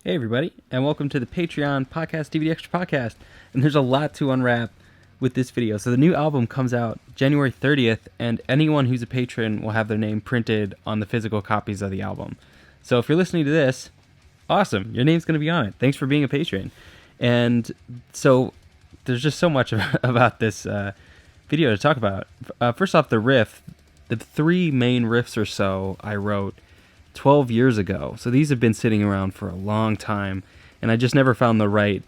Hey everybody, and welcome to the Patreon Podcast DVD Extra Podcast. And there's a lot to unwrap with this video. So the new album comes out January 30th, and anyone who's a patron will have their name printed on the physical copies of the album. So if you're listening to this, awesome, your name's going to be on it. Thanks for being a patron. And so there's just so much about this video to talk about. First off, the riff, the three main riffs or so I wrote 12 years ago. So these have been sitting around for a long time, and I just never found the right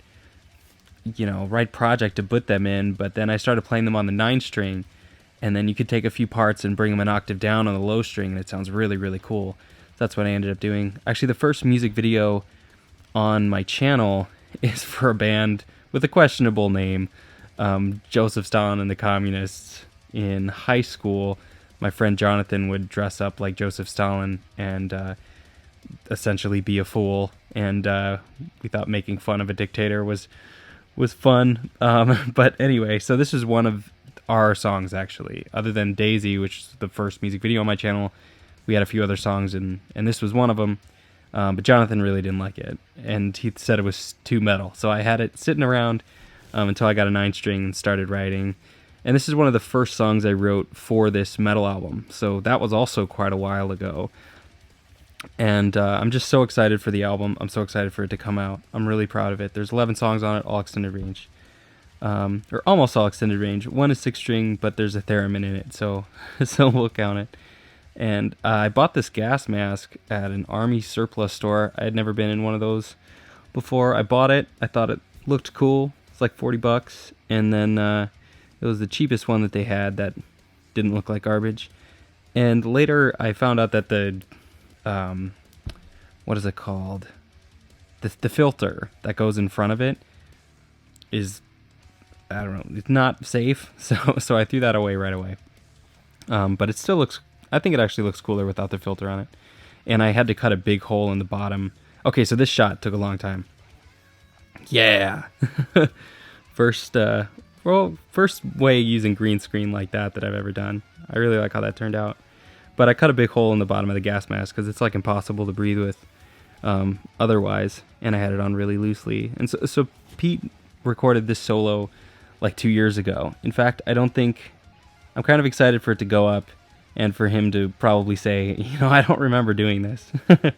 project to put them in. But then I started playing them on the 9-string, and then you could take a few parts and bring them an octave down on the low string, and it sounds really, really cool. So that's what I ended up doing. Actually, the first music video on my channel is for a band with a questionable name, Joseph Stalin and the Communists. In high school, my friend Jonathan would dress up like Joseph Stalin and essentially be a fool, and we thought making fun of a dictator was fun. But anyway, so this is one of our songs, actually. Other than Daisy, which is the first music video on my channel, we had a few other songs, and this was one of them. But Jonathan really didn't like it, and he said it was too metal. So I had it sitting around until I got a 9-string and started writing. And this is one of the first songs I wrote for this metal album. So that was also quite a while ago. And I'm just so excited for the album. I'm so excited for it to come out. I'm really proud of it. There's 11 songs on it, all extended range. Or almost all extended range. One is 6-string, but there's a theremin in it, so we'll count it. And I bought this gas mask at an Army surplus store. I had never been in one of those before. I bought it. I thought it looked cool. It's like $40. And then it was the cheapest one that they had that didn't look like garbage. And later I found out that the, what is it called? The filter that goes in front of it is, I don't know, it's not safe. So I threw that away right away. But it still looks, I think it actually looks cooler without the filter on it. And I had to cut a big hole in the bottom. Okay, so this shot took a long time. Yeah. First way using green screen like that I've ever done. I really like how that turned out. But I cut a big hole in the bottom of the gas mask because it's like impossible to breathe with otherwise. And I had it on really loosely. And so Pete recorded this solo like 2 years ago. In fact, I'm kind of excited for it to go up and for him to probably say, I don't remember doing this. Because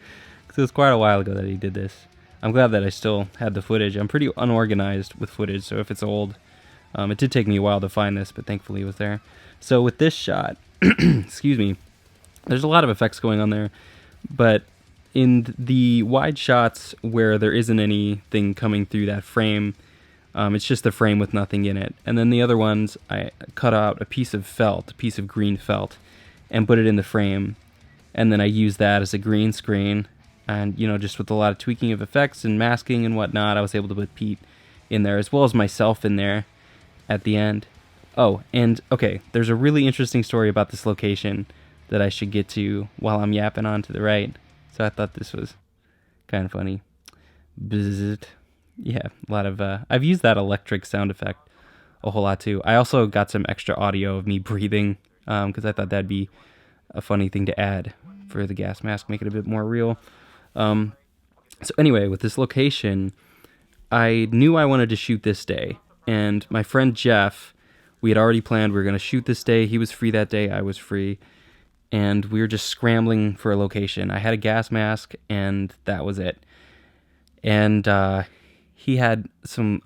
it was quite a while ago that he did this. I'm glad that I still had the footage. I'm pretty unorganized with footage, so if it's old, it did take me a while to find this, but thankfully it was there. So with this shot, excuse me, there's a lot of effects going on there, but in the wide shots where there isn't anything coming through that frame, it's just the frame with nothing in it. And then the other ones, I cut out a piece of green felt, and put it in the frame, and then I used that as a green screen. And, just with a lot of tweaking of effects and masking and whatnot, I was able to put Pete in there, as well as myself in there at the end. Oh, and, okay, there's a really interesting story about this location that I should get to while I'm yapping on to the right. So I thought this was kind of funny. Bzzzt. Yeah, a lot of, I've used that electric sound effect a whole lot, too. I also got some extra audio of me breathing, because I thought that'd be a funny thing to add for the gas mask, make it a bit more real. So anyway, with this location, I knew I wanted to shoot this day, and my friend Jeff, we had already planned we were going to shoot this day. He was free that day, I was free, and we were just scrambling for a location. I had a gas mask, and that was it. And he had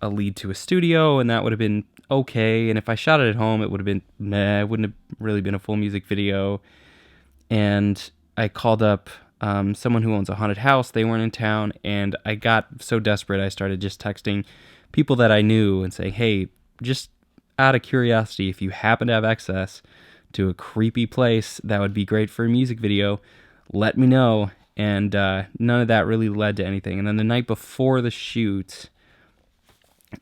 a lead to a studio, and that would have been okay, and if I shot it at home, it would have been meh. It wouldn't have really been a full music video. And I called up someone who owns a haunted house. They weren't in town, and I got so desperate I started just texting people that I knew and saying, hey, just out of curiosity, if you happen to have access to a creepy place that would be great for a music video, let me know. And none of that really led to anything. And then the night before the shoot,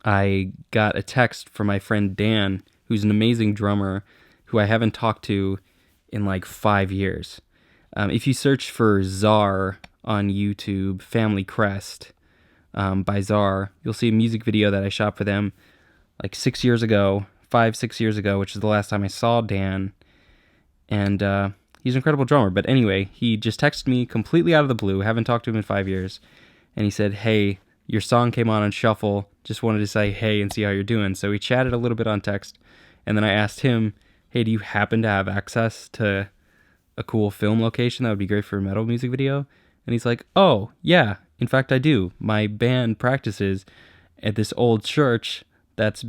I got a text from my friend Dan, who's an amazing drummer who I haven't talked to in like 5 years. If you search for Czar on YouTube, Family Crest by Czar, you'll see a music video that I shot for them like 6 years ago, 5-6 years ago, which is the last time I saw Dan. And he's an incredible drummer. But anyway, he just texted me completely out of the blue. Haven't talked to him in 5 years. and he said, "Hey, your song came on shuffle. Just wanted to say hey and see how you're doing." So we chatted a little bit on text, and then I asked him, "Hey, do you happen to have access to a cool film location that would be great for a metal music video?" And he's like, "Oh, yeah. In fact, I do. My band practices at this old church that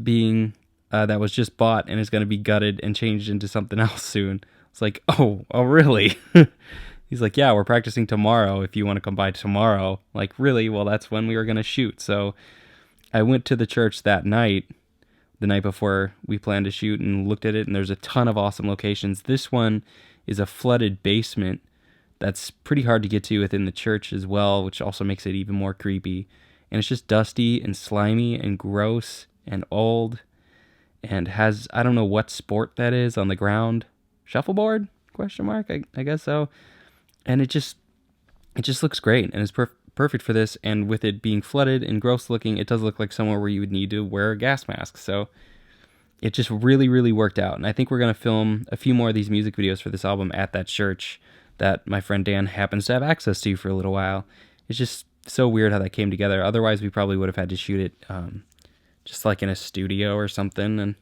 was just bought and is going to be gutted and changed into something else soon." It's like, oh, really? He's like, "Yeah, we're practicing tomorrow if you want to come by tomorrow." Like, really? Well, that's when we were going to shoot. So I went to the church that night, the night before we planned to shoot, and looked at it, and there's a ton of awesome locations. This one is a flooded basement that's pretty hard to get to within the church as well, which also makes it even more creepy. And it's just dusty and slimy and gross and old, and has, I don't know what sport that is on the ground. Shuffleboard? Question mark? I guess so. And it just looks great, and it's perfect for this. And with it being flooded and gross looking, it does look like somewhere where you would need to wear a gas mask. So it just really, really worked out. And I think we're going to film a few more of these music videos for this album at that church that my friend Dan happens to have access to for a little while. It's just so weird how that came together. Otherwise, we probably would have had to shoot it just like in a studio or something, and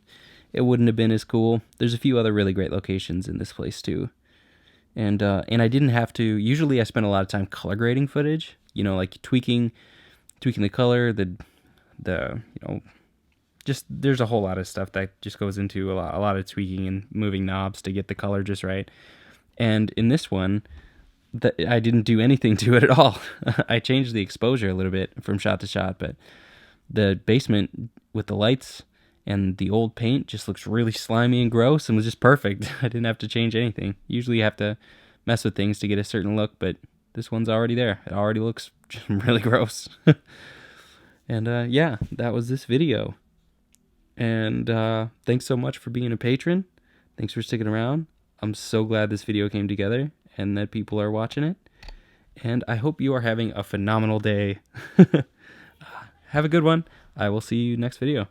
it wouldn't have been as cool. There's a few other really great locations in this place too. And I didn't have to. Usually, I spend a lot of time color grading footage. Like tweaking the color, just there's a whole lot of stuff that just goes into a lot of tweaking and moving knobs to get the color just right. And in this one, I didn't do anything to it at all. I changed the exposure a little bit from shot to shot, but the basement with the lights and the old paint just looks really slimy and gross and was just perfect. I didn't have to change anything. Usually you have to mess with things to get a certain look, but this one's already there. It already looks really gross. And yeah, that was this video. And thanks so much for being a patron. Thanks for sticking around. I'm so glad this video came together and that people are watching it. And I hope you are having a phenomenal day. Have a good one. I will see you next video.